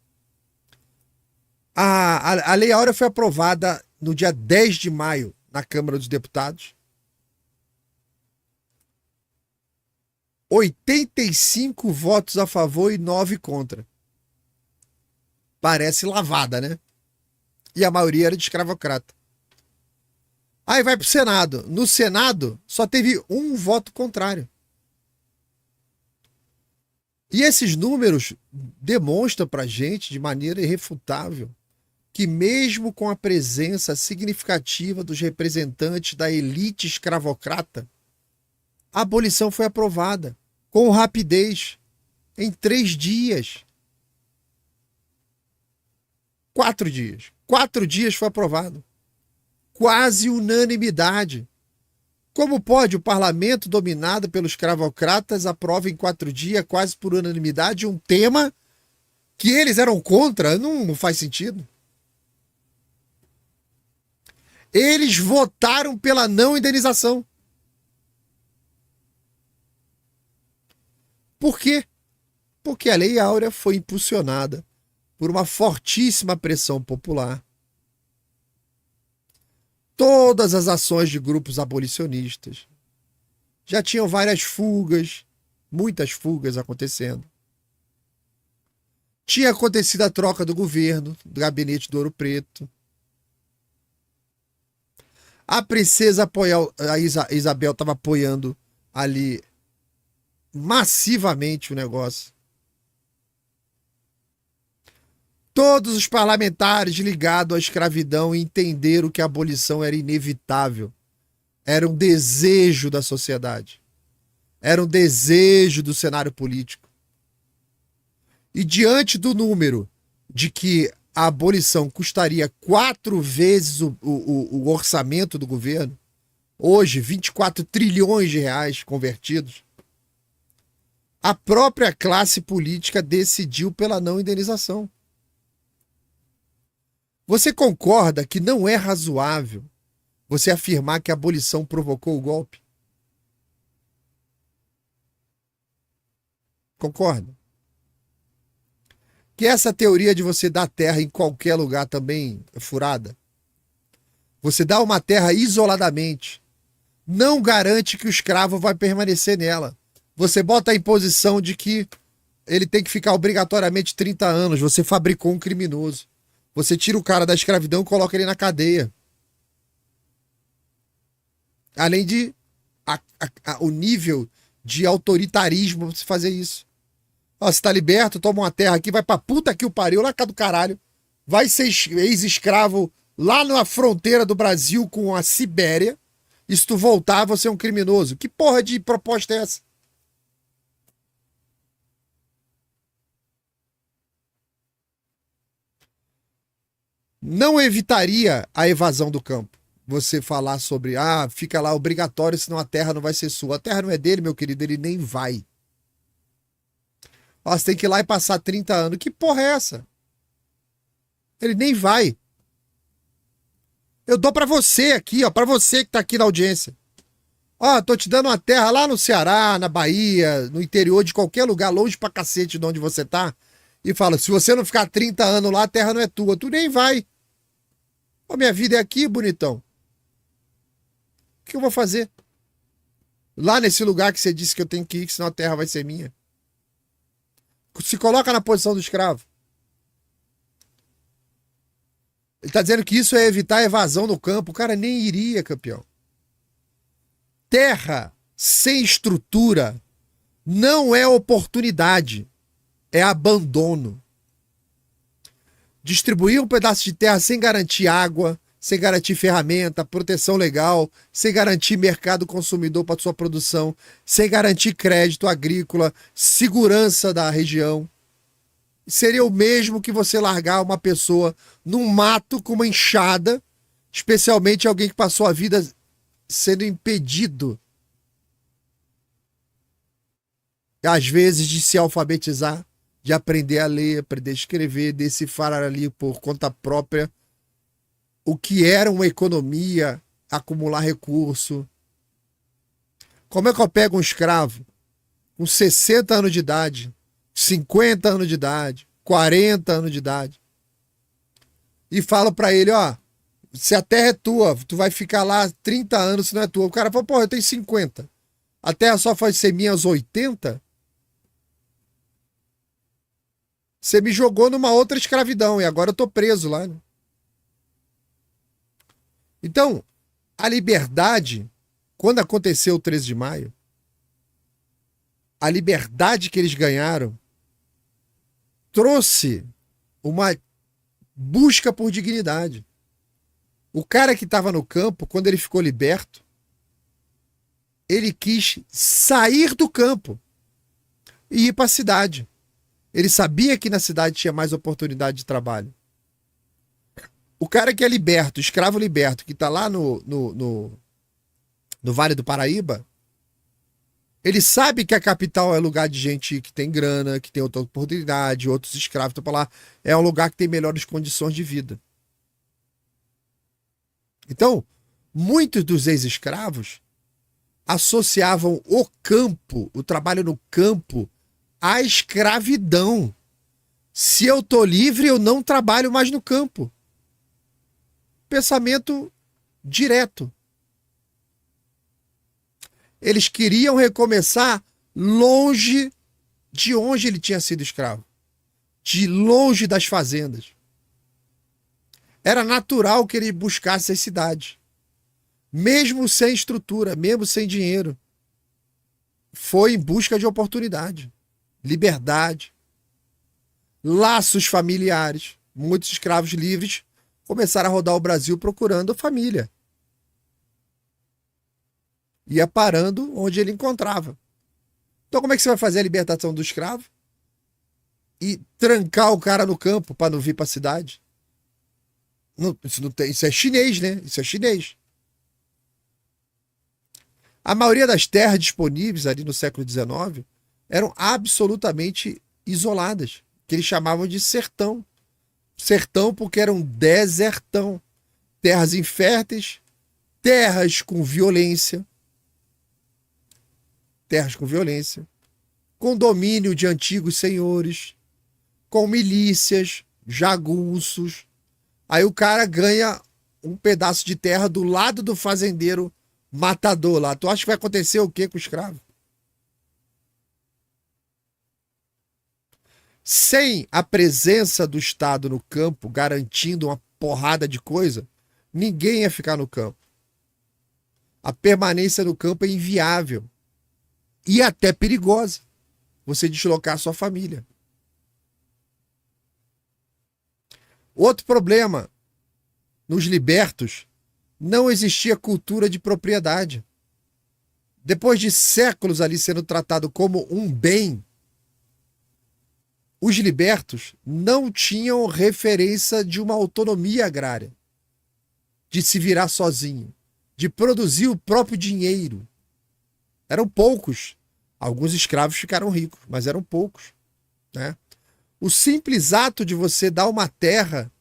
A Lei Áurea foi aprovada no dia 10 de maio na Câmara dos Deputados. 85 votos a favor e 9 contra. Parece lavada, né? E a maioria era de escravocrata. Aí vai pro Senado. No Senado, só teve um voto contrário. E esses números demonstram pra gente, de maneira irrefutável, que mesmo com a presença significativa dos representantes da elite escravocrata, a abolição foi aprovada com rapidez, em 3 dias. 4 dias. 4 dias foi aprovado. Quase unanimidade. Como pode o parlamento dominado pelos escravocratas aprova em 4 dias, quase por unanimidade, um tema que eles eram contra? Não faz sentido. Eles votaram pela não indenização. Por quê? Porque a Lei Áurea foi impulsionada por uma fortíssima pressão popular. Todas as ações de grupos abolicionistas já tinham várias fugas, muitas fugas acontecendo. Tinha acontecido a troca do governo, do gabinete do Ouro Preto. A princesa Isabel estava apoiando ali massivamente o negócio. Todos os parlamentares ligados à escravidão entenderam que a abolição era inevitável. Era um desejo da sociedade. Era um desejo do cenário político. E diante do número de que a abolição custaria 4 vezes o orçamento do governo, hoje 24 trilhões de reais convertidos, a própria classe política decidiu pela não indenização. Você concorda que não é razoável você afirmar que a abolição provocou o golpe? Concorda? Que essa teoria de você dar terra em qualquer lugar também é furada? Você dá uma terra isoladamente, não garante que o escravo vai permanecer nela. Você bota a imposição de que ele tem que ficar obrigatoriamente 30 anos. Você fabricou um criminoso. Você tira o cara da escravidão e coloca ele na cadeia. Além de o nível de autoritarismo pra você fazer isso. Ó, você tá liberto, toma uma terra aqui, vai pra puta que o pariu, lá cá do caralho. Vai ser ex-escravo lá na fronteira do Brasil com a Sibéria. E se tu voltar, você é um criminoso. Que porra de proposta é essa? Não evitaria a evasão do campo. Você falar sobre, fica lá obrigatório, senão a terra não vai ser sua. A terra não é dele, meu querido, ele nem vai. Ó, você tem que ir lá e passar 30 anos. Que porra é essa? Ele nem vai. Eu dou pra você aqui, ó, pra você que tá aqui na audiência. Ó, tô te dando uma terra lá no Ceará, na Bahia, no interior de qualquer lugar, longe pra cacete de onde você tá. E fala, se você não ficar 30 anos lá, a terra não é tua. Tu nem vai. Ó, minha vida é aqui, bonitão. O que eu vou fazer? Lá nesse lugar que você disse que eu tenho que ir, que senão a terra vai ser minha. Se coloca na posição do escravo. Ele tá dizendo que isso é evitar a evasão no campo. O cara nem iria, campeão. Terra sem estrutura não é oportunidade. É abandono. Distribuir um pedaço de terra sem garantir água, sem garantir ferramenta, proteção legal, sem garantir mercado consumidor para sua produção, sem garantir crédito agrícola, segurança da região. seria o mesmo que você largar uma pessoa num mato com uma enxada, especialmente alguém que passou a vida sendo impedido, às vezes, de se alfabetizar, de aprender a ler, aprender a escrever, decifrar ali por conta própria o que era uma economia, acumular recurso. Como é que eu pego um escravo com 60 anos de idade, 50 anos de idade, 40 anos de idade, e falo pra ele, ó, se a terra é tua, tu vai ficar lá 30 anos se não é tua. O cara fala, pô, eu tenho 50. A terra só vai ser minha aos 80? Você me jogou numa outra escravidão e agora eu tô preso lá. Né? Então, a liberdade, quando aconteceu o 13 de maio, a liberdade que eles ganharam trouxe uma busca por dignidade. O cara que estava no campo, quando ele ficou liberto, ele quis sair do campo e ir para a cidade. Ele sabia que na cidade tinha mais oportunidade de trabalho. O cara que é liberto, escravo liberto, que está lá no Vale do Paraíba, ele sabe que a capital é lugar de gente que tem grana, que tem outra oportunidade, outros escravos estão para lá. É um lugar que tem melhores condições de vida. Então, muitos dos ex-escravos associavam o campo, o trabalho no campo, à escravidão. Se eu tô livre, eu não trabalho mais no campo. Pensamento direto. Eles queriam recomeçar longe de onde ele tinha sido escravo. De longe das fazendas. Era natural que ele buscasse as cidades. Mesmo sem estrutura, mesmo sem dinheiro. Foi em busca de oportunidade, liberdade, laços familiares. Muitos escravos livres começaram a rodar o Brasil procurando família. Ia parando onde ele encontrava. Então como é que você vai fazer a libertação do escravo? E trancar o cara no campo para não vir para a cidade? Isso é chinês, né? Isso é chinês. A maioria das terras disponíveis ali no século XIX eram absolutamente isoladas, que eles chamavam de sertão. Sertão porque era um desertão. Terras inférteis, terras com violência. Terras com violência. Com domínio de antigos senhores, com milícias, jagunços. Aí o cara ganha um pedaço de terra do lado do fazendeiro matador lá. Tu acha que vai acontecer o quê com o escravo? Sem a presença do Estado no campo, garantindo uma porrada de coisa, ninguém ia ficar no campo. A permanência no campo é inviável. E até perigosa. Você deslocar a sua família. Outro problema. Nos libertos, não existia cultura de propriedade. Depois de séculos ali sendo tratado como um bem, os libertos não tinham referência de uma autonomia agrária, de se virar sozinho, de produzir o próprio dinheiro. Eram poucos. Alguns escravos ficaram ricos, mas eram poucos. Né? O simples ato de você dar uma terra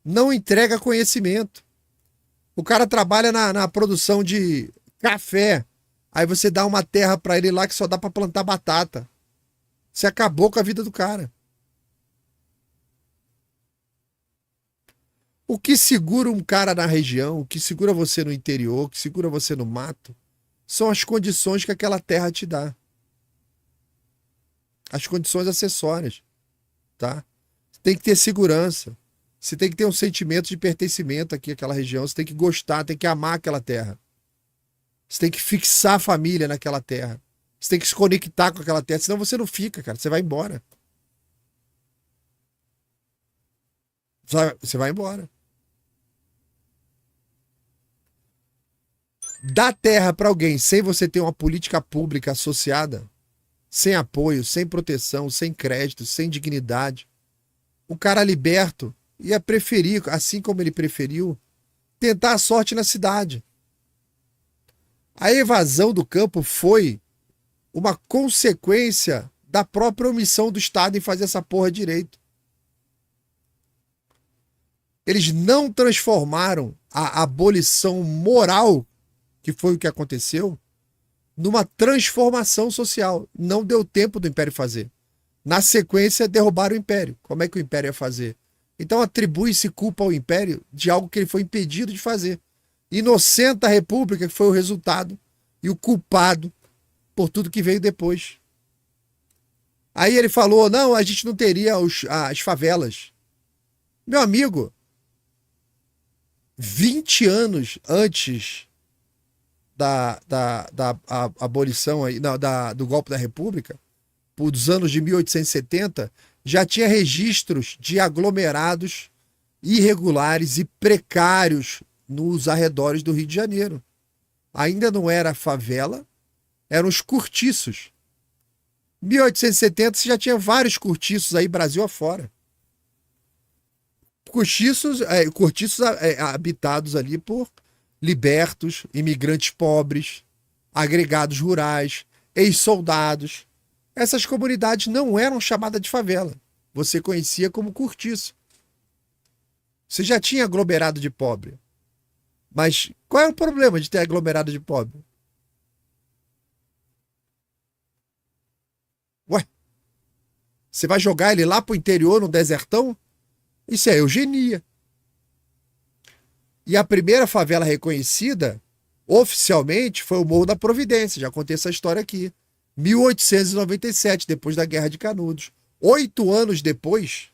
não entrega conhecimento. O cara trabalha na produção de café. Aí você dá uma terra para ele lá que só dá para plantar batata. Você acabou com a vida do cara. O que segura um cara na região, o que segura você no interior, o que segura você no mato, são as condições que aquela terra te dá. As condições acessórias. Tá? Você tem que ter segurança. Você tem que ter um sentimento de pertencimento aqui àquela região. Você tem que gostar, tem que amar aquela terra. Você tem que fixar a família naquela terra. Você tem que se conectar com aquela terra. Senão você não fica, cara. Você vai embora. Você vai embora. Dar terra para alguém sem você ter uma política pública associada sem apoio, sem proteção, sem crédito, sem dignidade. O cara liberto ia preferir, assim como ele preferiu, tentar a sorte na cidade. A evasão do campo foi uma consequência da própria omissão do Estado em fazer essa porra direito. Eles não transformaram a abolição moral, que foi o que aconteceu, numa transformação social. Não deu tempo do Império fazer. Na sequência, derrubaram o Império. Como é que o Império ia fazer? Então atribui-se culpa ao Império de algo que ele foi impedido de fazer. Inocenta a República, que foi o resultado e o culpado por tudo que veio depois. Aí ele falou, não, a gente não teria as favelas. Meu amigo, 20 anos antes da abolição, do golpe da República, dos anos de 1870, já tinha registros de aglomerados irregulares e precários nos arredores do Rio de Janeiro. Ainda não era favela, eram os cortiços. 1870 você já tinha vários cortiços aí, Brasil afora. Cortiços habitados ali por libertos, imigrantes pobres, agregados rurais, ex-soldados. Essas comunidades não eram chamadas de favela. Você conhecia como cortiço. Você já tinha aglomerado de pobre. Mas qual é o problema de ter aglomerado de pobre? Ué, você vai jogar ele lá pro interior, no desertão? Isso é eugenia. E a primeira favela reconhecida, oficialmente, foi o Morro da Providência. Já contei essa história aqui. 1897, depois da Guerra de Canudos. 8 anos depois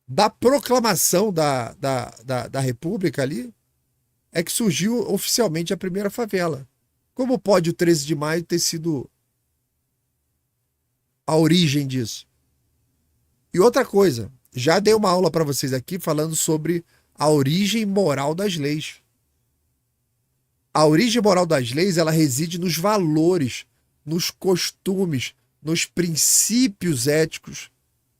da proclamação da República ali, é que surgiu oficialmente a primeira favela. Como pode o 13 de maio ter sido a origem disso? E outra coisa, já dei uma aula para vocês aqui falando sobre a origem moral das leis. A origem moral das leis, ela reside nos valores, nos costumes, nos princípios éticos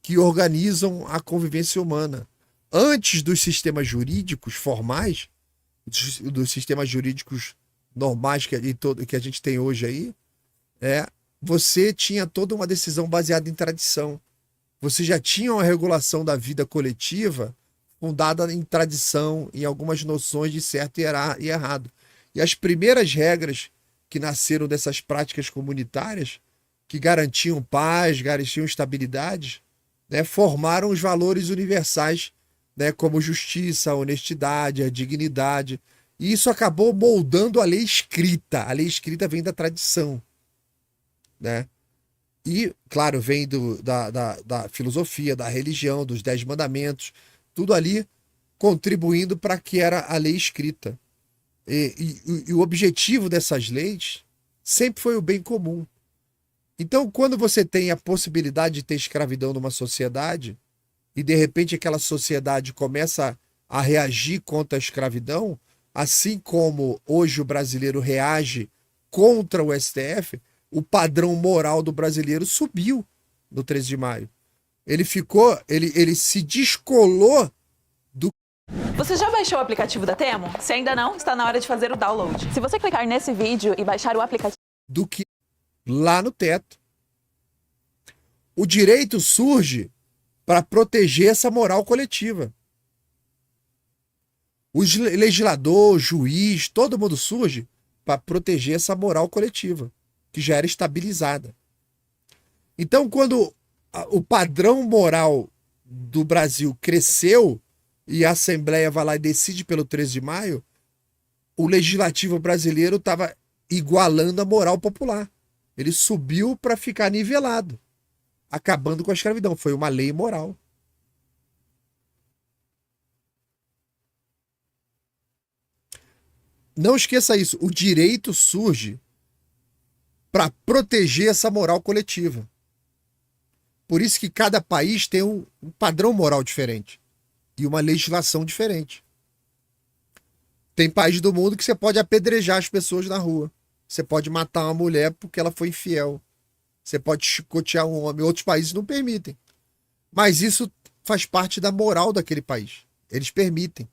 que organizam a convivência humana. Antes dos sistemas jurídicos formais, dos sistemas jurídicos normais que a gente tem hoje aí, você tinha toda uma decisão baseada em tradição. Você já tinha uma regulação da vida coletiva fundada em tradição, em algumas noções de certo e errado. E as primeiras regras que nasceram dessas práticas comunitárias, que garantiam paz, garantiam estabilidade, formaram os valores universais, como justiça, a honestidade, a dignidade. E isso acabou moldando a lei escrita. A lei escrita vem da tradição. E, claro, vem da filosofia, da religião, dos 10 mandamentos, tudo ali contribuindo para que era a lei escrita. E o objetivo dessas leis sempre foi o bem comum. Então, quando você tem a possibilidade de ter escravidão numa sociedade, e de repente aquela sociedade começa a reagir contra a escravidão, assim como hoje o brasileiro reage contra o STF, o padrão moral do brasileiro subiu no 13 de maio. Ele se descolou do... Você já baixou o aplicativo da Temo? Se ainda não, está na hora de fazer o download. Se você clicar nesse vídeo e baixar o aplicativo... do que lá no teto. O direito surge para proteger essa moral coletiva. O legislador, o juiz, todo mundo surge para proteger essa moral coletiva, que já era estabilizada. Então, quando o padrão moral do Brasil cresceu e a Assembleia vai lá e decide pelo 13 de maio, o legislativo brasileiro estava igualando a moral popular. Ele subiu para ficar nivelado, acabando com a escravidão. Foi uma lei moral. Não esqueça isso. O direito surge para proteger essa moral coletiva. Por isso que cada país tem um padrão moral diferente e uma legislação diferente. Tem país do mundo que você pode apedrejar as pessoas na rua, Você pode matar uma mulher porque ela foi infiel. Você pode chicotear um homem. Outros países não permitem. Mas isso faz parte da moral daquele país. Eles permitem.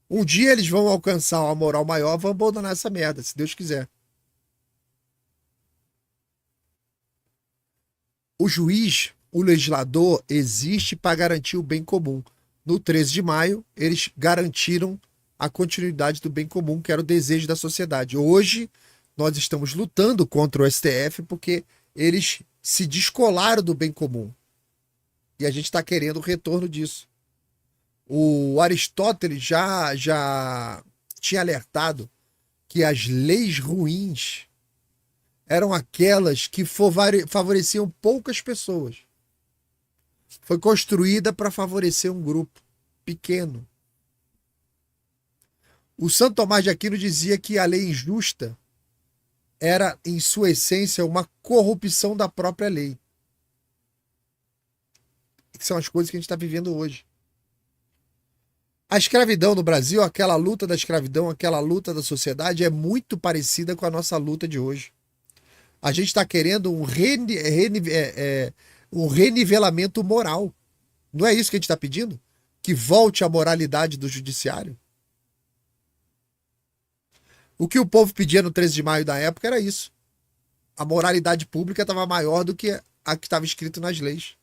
Um dia eles vão alcançar uma moral maior, vão abandonar essa merda, se Deus quiser. O juiz, o legislador, existe para garantir o bem comum. No 13 de maio, eles garantiram a continuidade do bem comum, que era o desejo da sociedade. Hoje, nós estamos lutando contra o STF porque eles se descolaram do bem comum. E a gente está querendo o retorno disso. O Aristóteles já tinha alertado que as leis ruins eram aquelas que favoreciam poucas pessoas. Foi construída para favorecer um grupo pequeno. O Santo Tomás de Aquino dizia que a lei injusta era, em sua essência, uma corrupção da própria lei. Que são as coisas que a gente está vivendo hoje. A escravidão no Brasil, aquela luta da escravidão, aquela luta da sociedade é muito parecida com a nossa luta de hoje. A gente está querendo um renivelamento moral. Não é isso que a gente está pedindo? Que volte a moralidade do judiciário? O que o povo pedia no 13 de maio da época era isso. A moralidade pública estava maior do que a que estava escrito nas leis.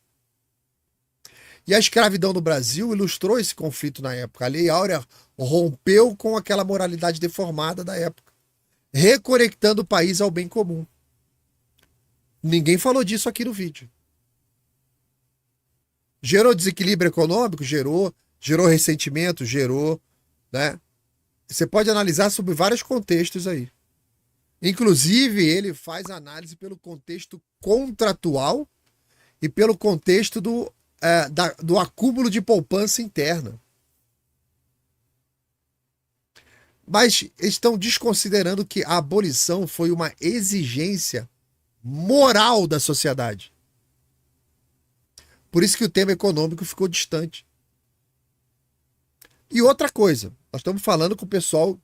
E a escravidão no Brasil ilustrou esse conflito na época. A Lei Áurea rompeu com aquela moralidade deformada da época, reconectando o país ao bem comum. Ninguém falou disso aqui no vídeo. Gerou desequilíbrio econômico? Gerou. Gerou ressentimento? Gerou. Né? Você pode analisar sobre vários contextos aí. Inclusive, ele faz análise pelo contexto contratual e pelo contexto do acúmulo de poupança interna. Mas estão desconsiderando que a abolição foi uma exigência moral da sociedade. Por isso que o tema econômico ficou distante. E outra coisa, nós estamos falando com o pessoal,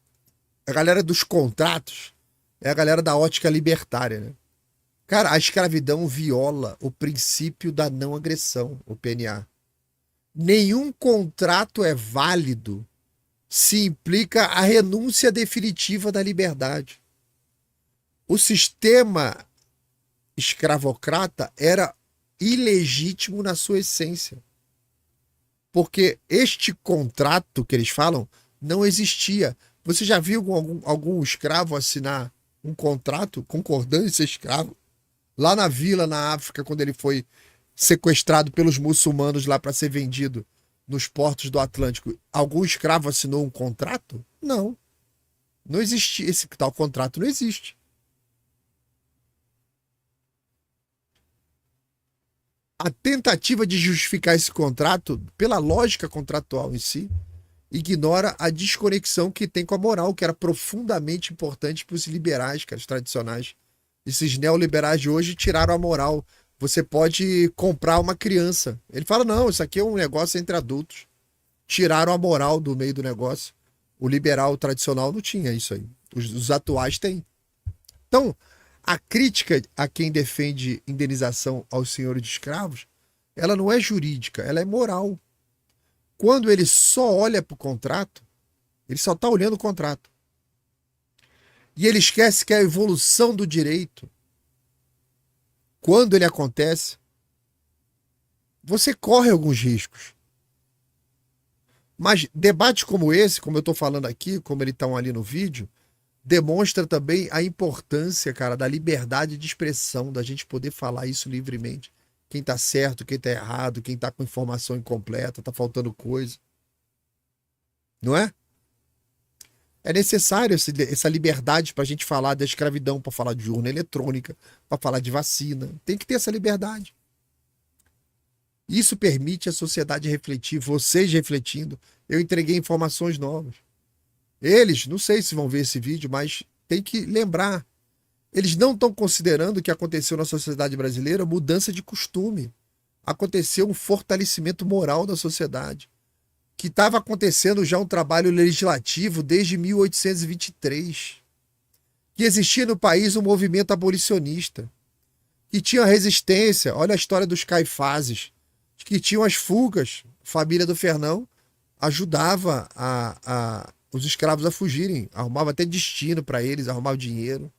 a galera dos contratos, é a galera da ótica libertária, né? Cara, a escravidão viola o princípio da não agressão, o PNA. Nenhum contrato é válido se implica a renúncia definitiva da liberdade. O sistema escravocrata era ilegítimo na sua essência. Porque este contrato que eles falam não existia. Você já viu algum escravo assinar um contrato concordando em ser escravo? Lá na vila, na África, quando ele foi sequestrado pelos muçulmanos lá para ser vendido nos portos do Atlântico, algum escravo assinou um contrato? Não. Não existe. Esse tal contrato não existe. A tentativa de justificar esse contrato, pela lógica contratual em si, ignora a desconexão que tem com a moral, que era profundamente importante para os liberais, cara, os tradicionais. Esses neoliberais de hoje tiraram a moral. Você pode comprar uma criança. Ele fala, não, isso aqui é um negócio entre adultos. Tiraram a moral do meio do negócio. O liberal tradicional não tinha isso aí. Os atuais têm. Então, a crítica a quem defende indenização aos senhores de escravos, ela não é jurídica, ela é moral. Quando ele só olha para o contrato, ele só está olhando o contrato. E ele esquece que a evolução do direito, quando ele acontece, você corre alguns riscos. Mas debates como esse, como eu estou falando aqui, como eles estão ali no vídeo, demonstra também a importância, cara, da liberdade de expressão, da gente poder falar isso livremente. Quem está certo, quem está errado, quem está com informação incompleta, está faltando coisa. Não é? É necessário essa liberdade para a gente falar da escravidão, para falar de urna eletrônica, para falar de vacina. Tem que ter essa liberdade. Isso permite a sociedade refletir, vocês refletindo. Eu entreguei informações novas. Eles, não sei se vão ver esse vídeo, mas tem que lembrar. Eles não estão considerando que aconteceu na sociedade brasileira mudança de costume. Aconteceu um fortalecimento moral da sociedade. Que estava acontecendo já um trabalho legislativo desde 1823. que existia no país um movimento abolicionista, que tinha resistência. Olha a história dos Caifazes, que tinham as fugas. A família do Fernão ajudava os escravos a fugirem, arrumava até destino para eles, arrumava dinheiro.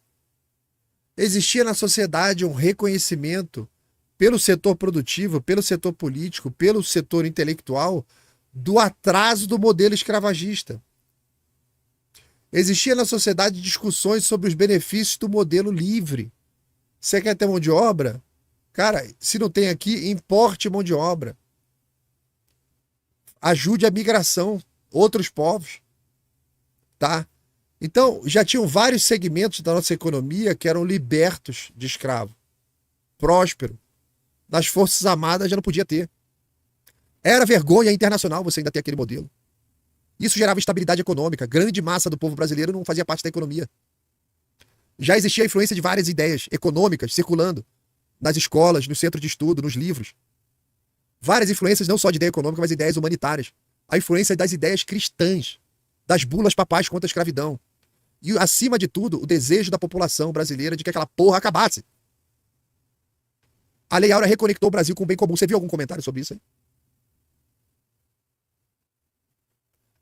Existia na sociedade um reconhecimento pelo setor produtivo, pelo setor político, pelo setor intelectual, do atraso do modelo escravagista. Existia na sociedade discussões sobre os benefícios do modelo livre. Você quer ter mão de obra? Cara, se não tem aqui, importe mão de obra. Ajude a migração, outros povos. Tá? Então, já tinham vários segmentos da nossa economia que eram libertos de escravo. Próspero. Nas Forças Armadas já não podia ter. Era vergonha internacional você ainda ter aquele modelo. Isso gerava instabilidade econômica. Grande massa do povo brasileiro não fazia parte da economia. Já existia a influência de várias ideias econômicas circulando nas escolas, no centro de estudo, nos livros. Várias influências não só de ideia econômica, mas ideias humanitárias. A influência das ideias cristãs, das bulas papais contra a escravidão. E, acima de tudo, o desejo da população brasileira de que aquela porra acabasse. A Lei Áurea reconectou o Brasil com o bem comum. Você viu algum comentário sobre isso aí?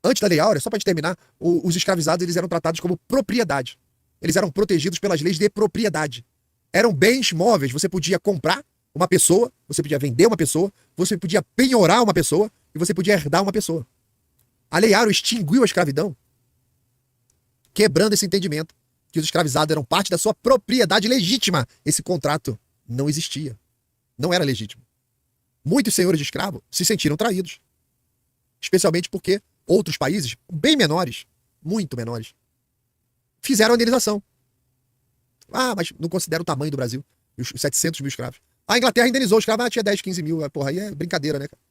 Antes da Lei Áurea, só para gente terminar, os escravizados eles eram tratados como propriedade. Eles eram protegidos pelas leis de propriedade. Eram bens móveis. Você podia comprar uma pessoa, você podia vender uma pessoa, você podia penhorar uma pessoa e você podia herdar uma pessoa. A Lei Áurea extinguiu a escravidão, quebrando esse entendimento que os escravizados eram parte da sua propriedade legítima. Esse contrato não existia. Não era legítimo. Muitos senhores de escravo se sentiram traídos. Especialmente porque outros países, bem menores, muito menores, fizeram a indenização. Ah, mas não considera o tamanho do Brasil, os 700 mil escravos. A Inglaterra indenizou os escravos, tinha 10, 15 mil. Porra, aí é brincadeira, né, cara?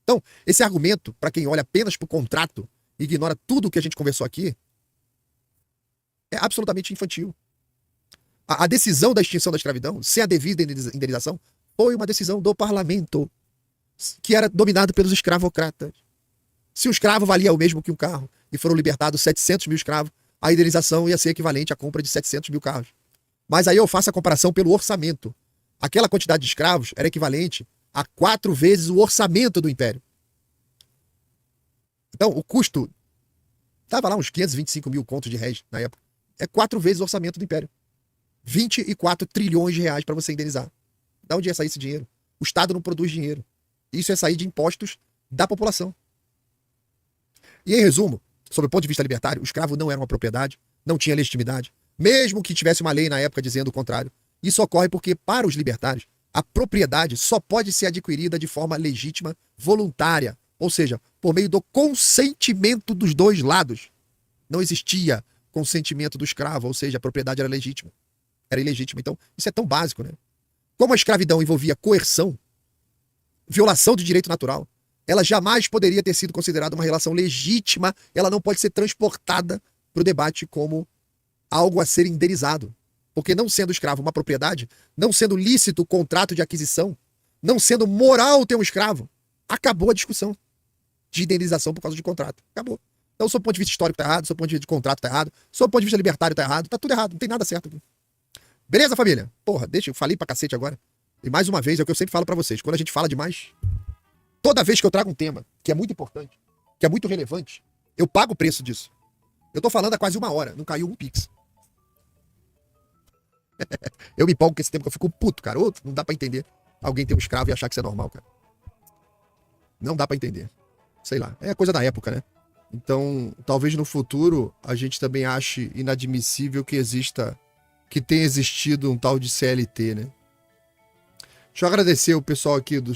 Então, esse argumento, para quem olha apenas pro contrato e ignora tudo o que a gente conversou aqui, é absolutamente infantil. A decisão da extinção da escravidão, sem a devida indenização, foi uma decisão do parlamento, que era dominado pelos escravocratas. Se o escravo valia o mesmo que um carro e foram libertados 700 mil escravos, a indenização ia ser equivalente à compra de 700 mil carros. Mas aí eu faço a comparação pelo orçamento. Aquela quantidade de escravos era equivalente a 4 vezes o orçamento do Império. Então, o custo estava lá uns 525 mil contos de réis na época. É 4 vezes o orçamento do Império. 24 trilhões de reais para você indenizar. Da onde ia sair esse dinheiro? O Estado não produz dinheiro. Isso ia sair de impostos da população. E em resumo, sob o ponto de vista libertário, o escravo não era uma propriedade, não tinha legitimidade, mesmo que tivesse uma lei na época dizendo o contrário. Isso ocorre porque, para os libertários, a propriedade só pode ser adquirida de forma legítima, voluntária, ou seja, por meio do consentimento dos dois lados. Não existia consentimento do escravo, ou seja, a propriedade era legítima. Era ilegítima. Então, isso é tão básico, né? Como a escravidão envolvia coerção, violação de direito natural, ela jamais poderia ter sido considerada uma relação legítima, ela não pode ser transportada para o debate como algo a ser indenizado. Porque não sendo escravo uma propriedade, não sendo lícito o contrato de aquisição, não sendo moral ter um escravo, acabou a discussão de indenização por causa de contrato. Acabou. Então, sob o ponto de vista histórico tá errado, sob o ponto de vista de contrato tá errado, sob o ponto de vista libertário tá errado, tá tudo errado, não tem nada certo aqui. Beleza, família? Porra, deixa, eu falei pra cacete agora. E mais uma vez, é o que eu sempre falo pra vocês, quando a gente fala demais, toda vez que eu trago um tema que é muito importante, que é muito relevante, eu pago o preço disso. Eu tô falando há quase 1 hora, não caiu um pix. Eu me empolgo com esse tema, que eu fico puto, cara. Outro, não dá pra entender alguém ter um escravo e achar que isso é normal, cara. Não dá pra entender. Sei lá, é coisa da época, né? Então, talvez no futuro a gente também ache inadmissível que tenha existido um tal de CLT, né? Deixa eu agradecer o pessoal aqui do